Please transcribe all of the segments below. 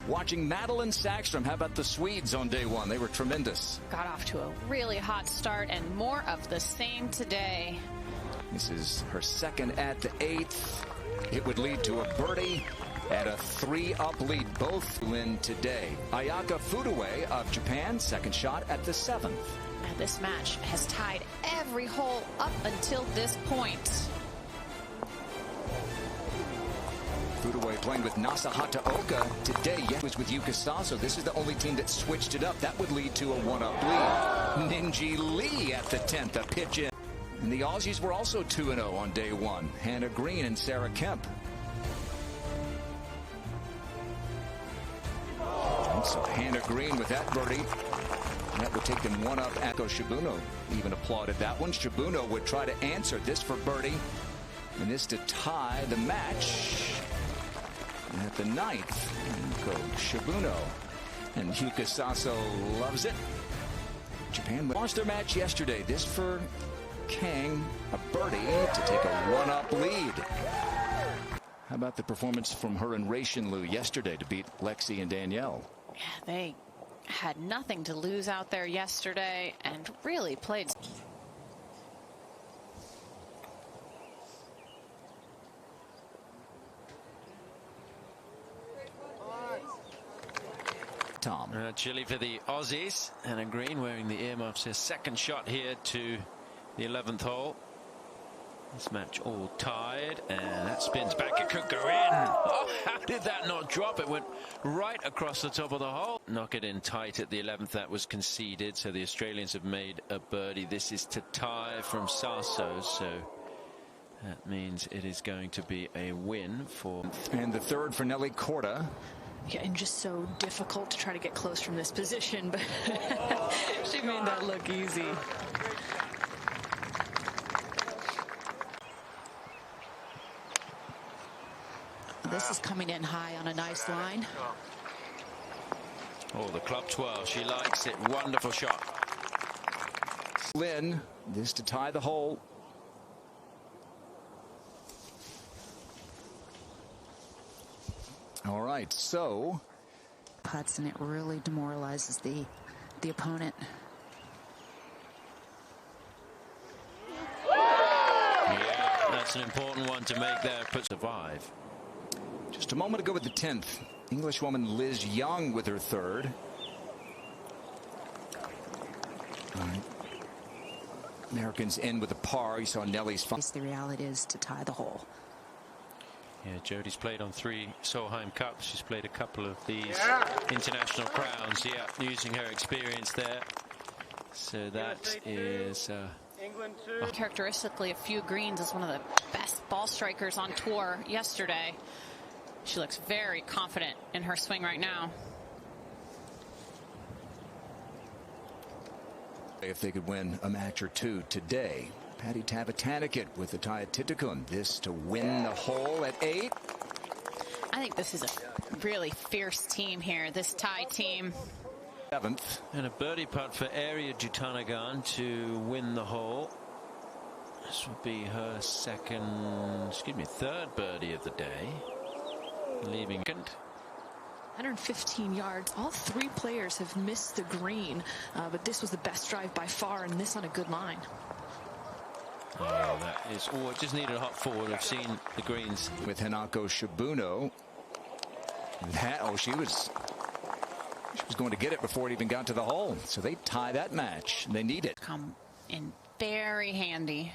Watching Madeline Sackstrom. How about the Swedes on day one? They were tremendous. Got off to a really hot start, and more of the same today. This is her second at the 8th. It would lead to a birdie and a 3-up lead. Both win today. Ayaka Fudue of Japan, second shot at the 7th. And this match has tied every hole up until this point. Fudue playing with Nasahata Oka today. Yeah, was with Yuka Saso. This is the only team that switched it up. That would lead to a 1-up lead. Ninji Lee at the 10th, a pitch in. And the Aussies were also 2-0 on day one. Hannah Green and Sarah Kemp. And so Hannah Green with that birdie. That would take them 1 up. Ako Shibuno even applauded that one. Shibuno would try to answer this for birdie. And this to tie the match at the 9th. Go Shibuno. And Yuka Saso loves it. Japan lost their match yesterday. This for Kang, a birdie to take a 1-up lead. How about the performance from her and Rei Shinlu yesterday to beat Lexi and Danielle? Yeah, they had nothing to lose out there yesterday and really played. Tom. Chilly for the Aussies. Hannah Green wearing the earmuffs. Her second shot here to the 11th hole. This match all tied, and that spins back. It could go in. Oh, how did that not drop? It went right across the top of the hole. Knock it in tight at the 11th. That was conceded, so the Australians have made a birdie. This is to tie from Saso, so that means it is going to be a win for. And the 3rd for Nelly Korda. Yeah, and just so difficult to try to get close from this position, but she made that look easy. This is coming in high on a nice line. Oh, the club twirl. She likes it. Wonderful shot. Lynn, this to tie the hole. All right, so Putts, and it really demoralizes the opponent. Yeah, that's an important one to make there. Put survive. Just a moment ago with the 10th. Englishwoman Liz Young with her 3rd. All right. Americans end with a par. You saw Nelly's fun. The reality is to tie the hole. Yeah, Jodie's played on 3 Solheim Cups. She's played a couple of these international crowns. Yeah, using her experience there. So that is Characteristically, a few greens is one of the best ball strikers on tour yesterday. She looks very confident in her swing right now. If they could win a match or two today. Patty Tavatanikit with the tie at Titicum. This to win the hole at 8. I think this is a really fierce team here, this Thai team. 7th. And a birdie putt for Arya Jutanagan to win the hole. This will be her third birdie of the day. Leaving 115 yards. All 3 players have missed the green, but this was the best drive by far, and this on a good line. Oh, that is. Oh, it just needed a hop forward. I've seen the greens with Hanako Shibuno. She was going to get it before it even got to the hole. So they tie that match. They need it. Come in very handy.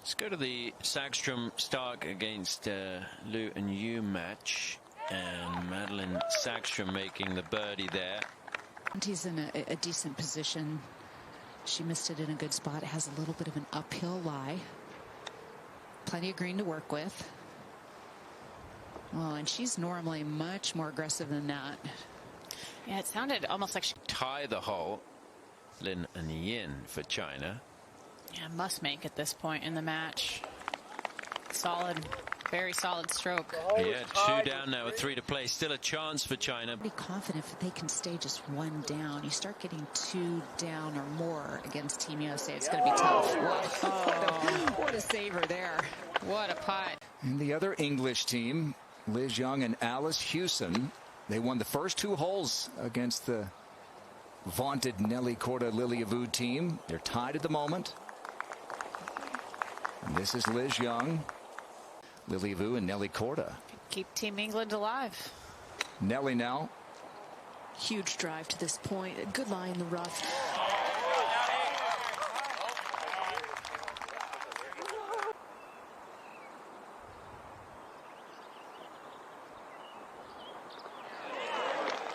Let's go to the Sackstrom Stark against Liu and Yu match, and Madeline Sackstrom making the birdie there. He's in a decent position. She missed it in a good spot. It has a little bit of an uphill lie. Plenty of green to work with. Oh, and she's normally much more aggressive than that. Yeah, it sounded almost like she tie the hole. Lin and Yin for China. Yeah, must make at this point in the match. Solid, very solid stroke. Yeah, 2 down now with 3 to play. Still a chance for China. Be confident if they can stay just 1 down. You start getting 2 down or more against Team USA, it's going to be tough. What a saver there. What a putt. And the other English team, Liz Young and Alice Hewson. They won the first 2 holes against the vaunted Nelly Korda Lilia Vu team. They're tied at the moment. And this is Liz Young, Lilia Vu, and Nelly Korda. Keep Team England alive. Nelly now. Huge drive to this point. A good lie in the rough.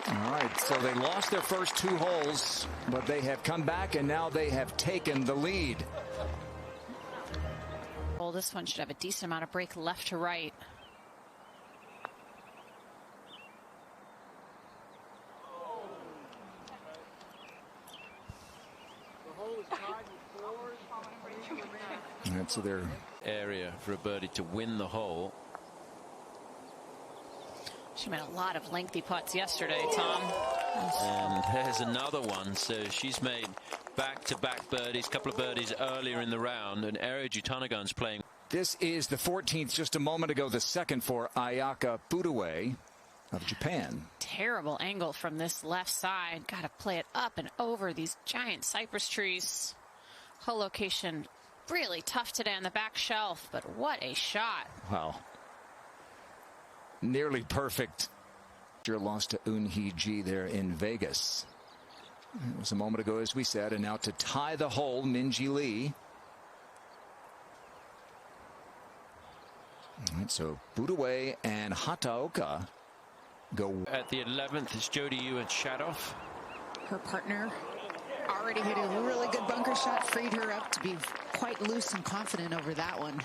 All right, so they lost their first 2 holes, but they have come back, and now they have taken the lead. Well, this one should have a decent amount of break left to right. That's their area for a birdie to win the hole. She made a lot of lengthy putts yesterday, Tom. And there's another one. So she's made back-to-back birdies, couple of birdies earlier in the round, and Eri Jutanagan's playing. This is the 14th, just a moment ago, the second for Ayaka Budue of Japan. Terrible angle from this left side. Got to play it up and over these giant cypress trees. Hole location really tough today on the back shelf, but what a shot. Wow. Nearly perfect. Your loss to Eun-hee Ji there in Vegas. It was a moment ago, as we said, and now to tie the hole, Minji Lee. All right, so Budue and Hataoka go. At the 11th is Jody Ewan Shadoff. Her partner already hit a really good bunker shot, freed her up to be quite loose and confident over that one.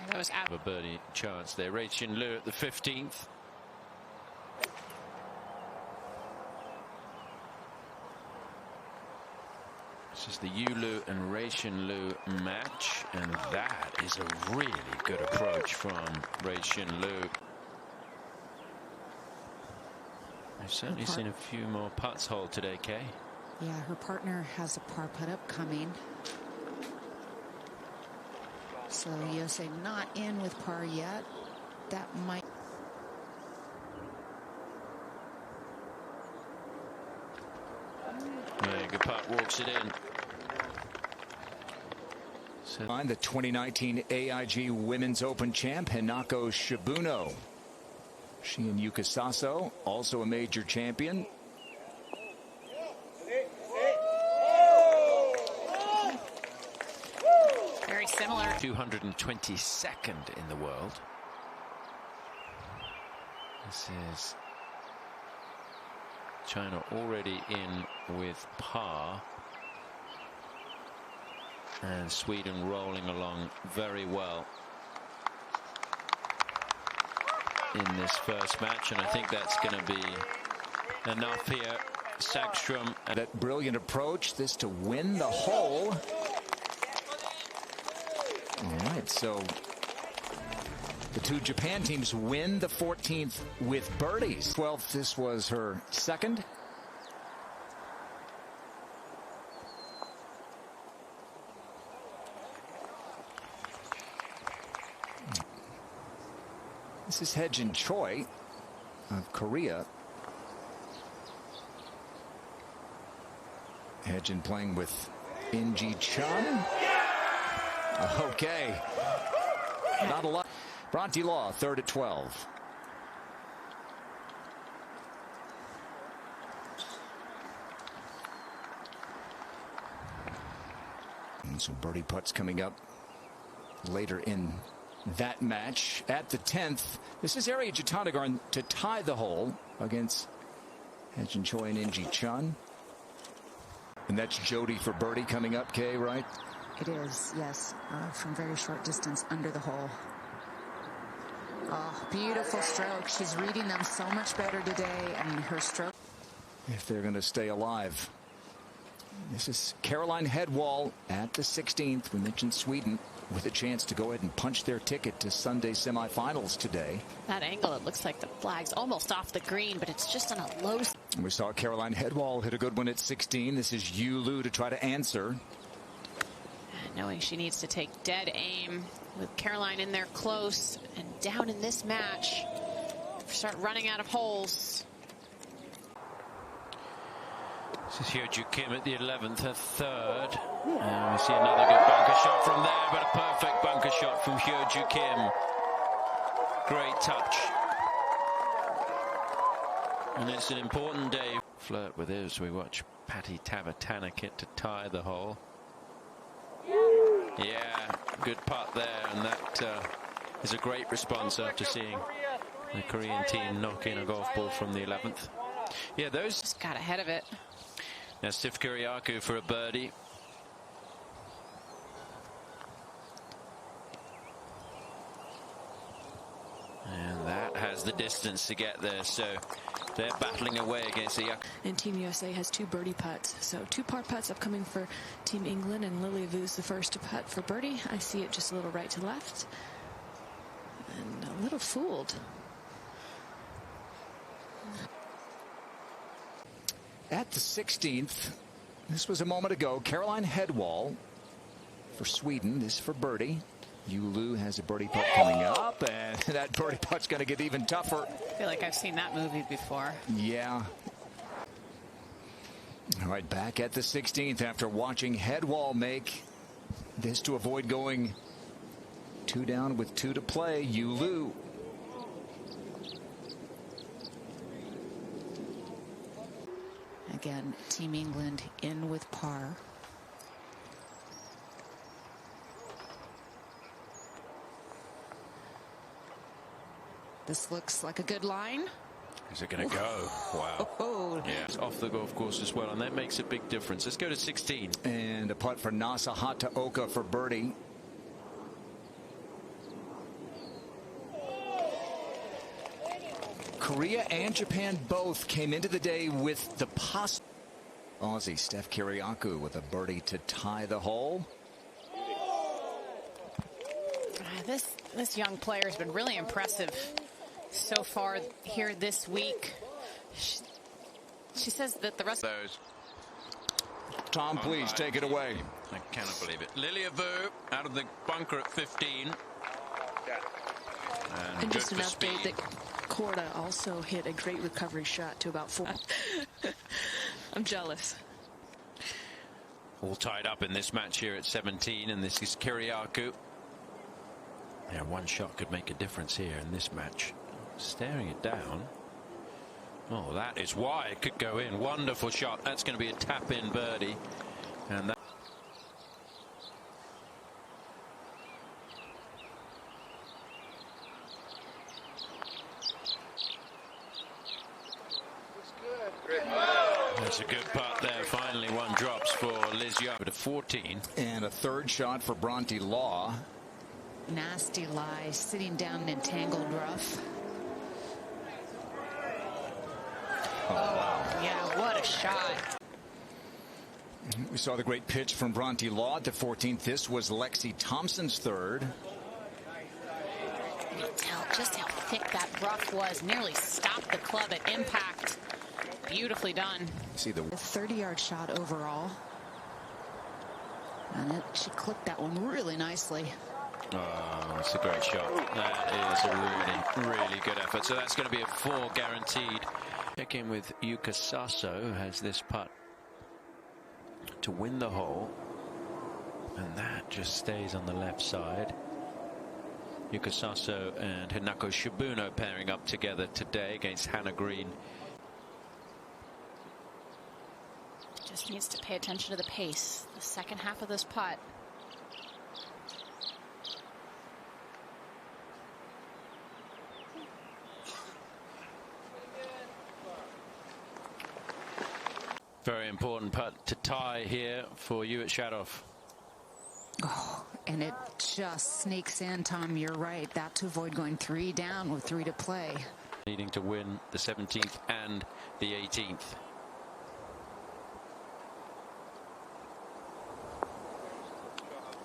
That was A birdie chance there. Ray Chin Lu at the 15th. This is the Yulu and Ray Chin Lu match, and that is a really good approach from Ray Chin Lu. I've certainly seen a few more putts hold today, Kay. Yeah, her partner has a par putt up coming. So Yosei not in with par yet. That might. Yeah, good putt, walks it in. So The 2019 AIG Women's Open champ, Hinako Shibuno. She and Yuka Saso, also a major champion. very similar. 222nd in the world. This is China already in with par. And Sweden rolling along very well in this first match, and I think that's going to be enough here. Sackstrom. That brilliant approach, this to win the hole. All right, so the two Japan teams win the 14th with birdies. 12th, this was her second. This is Hye-jin Choi of Korea. Hye-jin playing with In-ji Chun. Okay. Not a lot. Bronte Law, third at 12. And so birdie putts coming up later in that match. At the 10th, this is Eri Jutanagan to tie the hole against Hye-jin Choi and In-ji Chun. And that's Jody for birdie coming up, Kay, right? It is, yes, from very short distance under the hole. Oh, beautiful stroke. She's reading them so much better today, and her stroke. If they're going to stay alive. This is Caroline Hedwall at the 16th. We mentioned Sweden with a chance to go ahead and punch their ticket to Sunday semifinals today. That angle, it looks like the flag's almost off the green, but it's just on a low. And we saw Caroline Hedwall hit a good one at 16. This is Yu Lu to try to answer. Knowing she needs to take dead aim with Caroline in there close and down in this match. start running out of holes. This is Hyo-Joo Kim at the 11th, her third. And we see another good bunker shot from there, but a perfect bunker shot from Hyo-Joo Kim. Great touch. And it's an important day. Flirt with it as we watch Patty Tavatanakit to tie the hole. Yeah, good putt there, and that is a great response after seeing the Korean team knock in a golf ball from the 11th. Yeah, those Just got ahead of it. Now Steph Kyriakou for a birdie. And that has the distance to get there, so they're battling away against the... And Team USA has 2 birdie putts. So 2 par putts upcoming for Team England, and Lily Vu's the first to putt for birdie. I see it just a little right to left. And a little fooled. At the 16th, this was a moment ago, Caroline Hedwall for Sweden. This for birdie. Yu Lu has a birdie putt coming up, and that birdie putt's going to get even tougher. I feel like I've seen that movie before. Yeah. All right, back at the 16th after watching Hedwall make this to avoid going 2 down with 2 to play. Yu Lu. Again, Team England in with par. This looks like a good line. Is it going to go? Wow. Oh. Yeah, it's off the golf course as well, and that makes a big difference. Let's go to 16. And a putt for Nasa Hataoka for birdie. Korea and Japan both came into the day with the Aussie Steph Kyriakou with a birdie to tie the hole. This young player has been really impressive so far here this week. She says that the rest of those. Tom, please take it away. I cannot believe it. Lilia Vu out of the bunker at 15. And just an for update speed. that Korda also hit a great recovery shot to about 4. I'm jealous. All tied up in this match here at 17, and this is Kyriakou. Yeah, one shot could make a difference here in this match. Staring it down. Oh, that is why it could go in. Wonderful shot. That's going to be a tap-in birdie. And that that's a good putt there. Finally, one drops for Liz Young to 14. And a third shot for Bronte Law. Nasty lie, sitting down in entangled rough. Oh, wow. yeah, what a shot. We saw the great pitch from Bronte Law at the 14th. This was Lexi Thompson's third. You can tell just how thick that rough was. Nearly stopped the club at impact. Beautifully done. See the A 30-yard shot overall. And she clipped that one really nicely. Oh, it's a great shot. That is a really, really good effort. So that's going to be a 4 guaranteed. Check in with Yuka Saso, who has this putt to win the hole. And that just stays on the left side. Yuka Saso and Hinako Shibuno pairing up together today against Hannah Green. Just needs to pay attention to the pace. The second half of this putt. Very important putt to tie here for you at Shadoff. Oh, and it just sneaks in, Tom. You're right. That to avoid going 3 down with 3 to play. Needing to win the 17th and the 18th.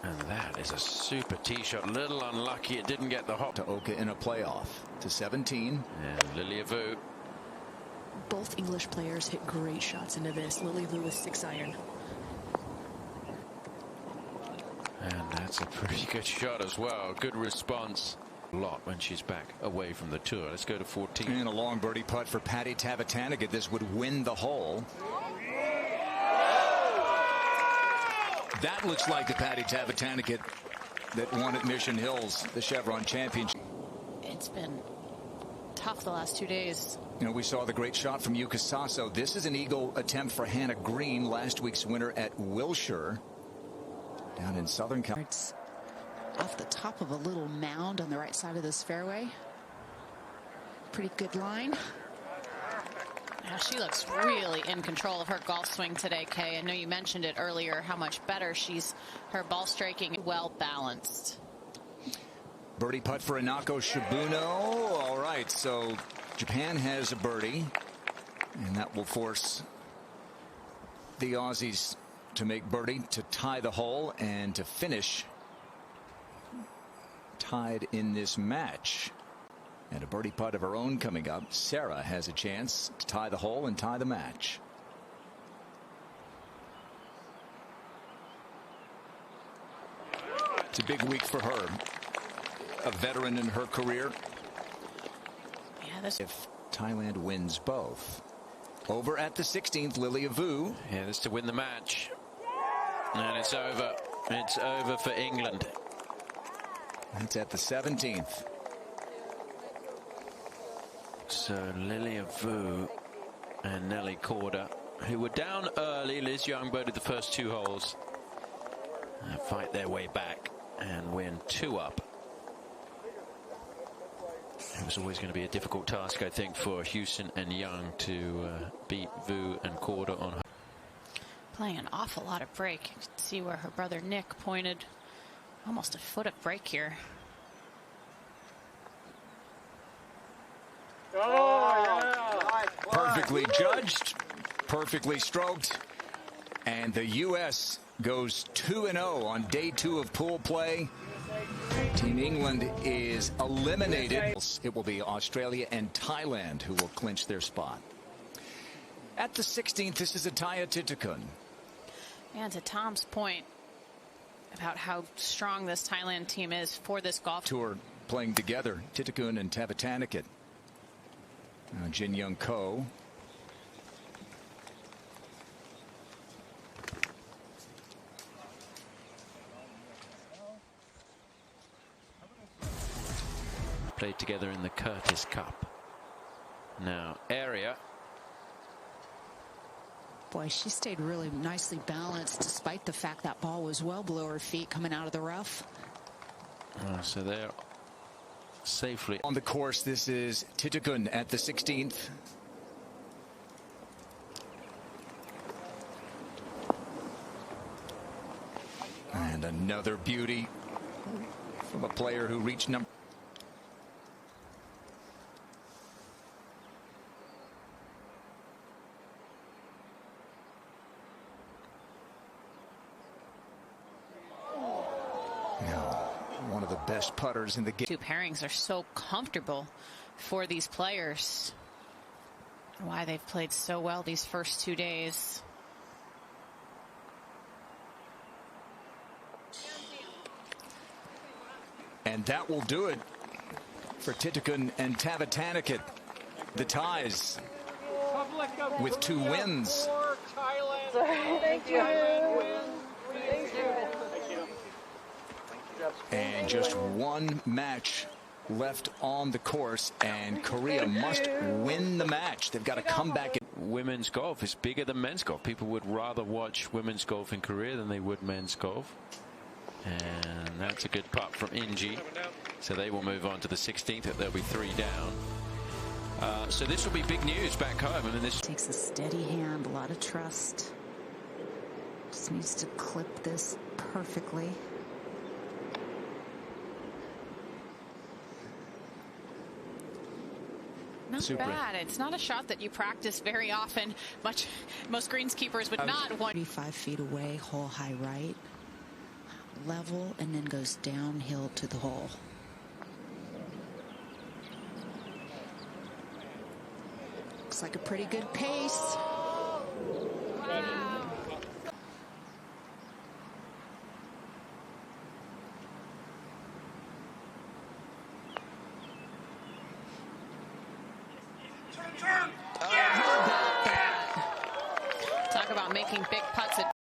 And that is a super tee shot. A little unlucky it didn't get the hop. to Oka in a playoff to 17. And Lilia Vu. Both English players hit great shots into this. Lily Vu with 6-iron. And that's a pretty good shot as well. Good response. A lot when she's back away from the tour. Let's go to 14. And a long birdie putt for Patty Tavatanaka. This would win the hole. That looks like the Patty Tavatanaka that won at Mission Hills, the Chevron Championship. It's been tough the last 2 days. You know, we saw the great shot from Yuka Saso. This is an eagle attempt for Hannah Green, last week's winner at Wilshire down in Southern California. It's off the top of a little mound on the right side of this fairway. Pretty good line. Now she looks really in control of her golf swing today, Kay. I know you mentioned it earlier, how much better her ball striking, well balanced. Birdie putt for Inako Shibuno. All right, so Japan has a birdie, and that will force the Aussies to make birdie to tie the hole and to finish tied in this match. And a birdie putt of her own coming up. Sarah has a chance to tie the hole and tie the match. It's a big week for her. A veteran in her career. Yeah, if Thailand wins both. Over at the 16th, Lilia Vu. Yeah, this to win the match. And it's over. It's over for England. That's at the 17th. So Lilia Vu and Nelly Korda, who were down early. Liz Young birdied the first 2 holes. Fight their way back and win 2 up. It was always going to be a difficult task, I think, for Hewson and Young to beat Vu and Korda on her. Playing an awful lot of break. You can see where her brother Nick pointed. Almost a foot of break here. Perfectly judged, perfectly stroked, and the U.S. goes 2-0 on day 2 of pool play. Team England is eliminated. It will be Australia and Thailand who will clinch their spot. At the 16th, this is Ataya Titakun. And to Tom's point about how strong this Thailand team is for this golf tour, playing together, Titakun and Tavatanaka. Jin Young Ko. Played together in the Curtis Cup. Now, Area. Boy, she stayed really nicely balanced despite the fact that ball was well below her feet coming out of the rough. So they're safely on the course. This is Titakun at the 16th. And another beauty from a player who reached number. One of the best putters in the game. 2 pairings are so comfortable for these players. Why they've played so well these first 2 days. And that will do it for Titakun and Tavatanaka. The ties with 2 wins. Thank you. And just 1 match left on the course, and Korea must win the match. They've got to come back. Women's golf is bigger than men's golf. People would rather watch women's golf in Korea than they would men's golf. And that's a good putt from Inji. So they will move on to the 16th. There'll be 3 down. So this will be big news back home. I mean, this takes a steady hand, a lot of trust. Just needs to clip this perfectly. Not bad. It's not a shot that you practice very often. Most greenskeepers would not want. 35 feet away, hole high right, level, and then goes downhill to the hole. Looks like a pretty good pace. Wow. Talk about making big putts at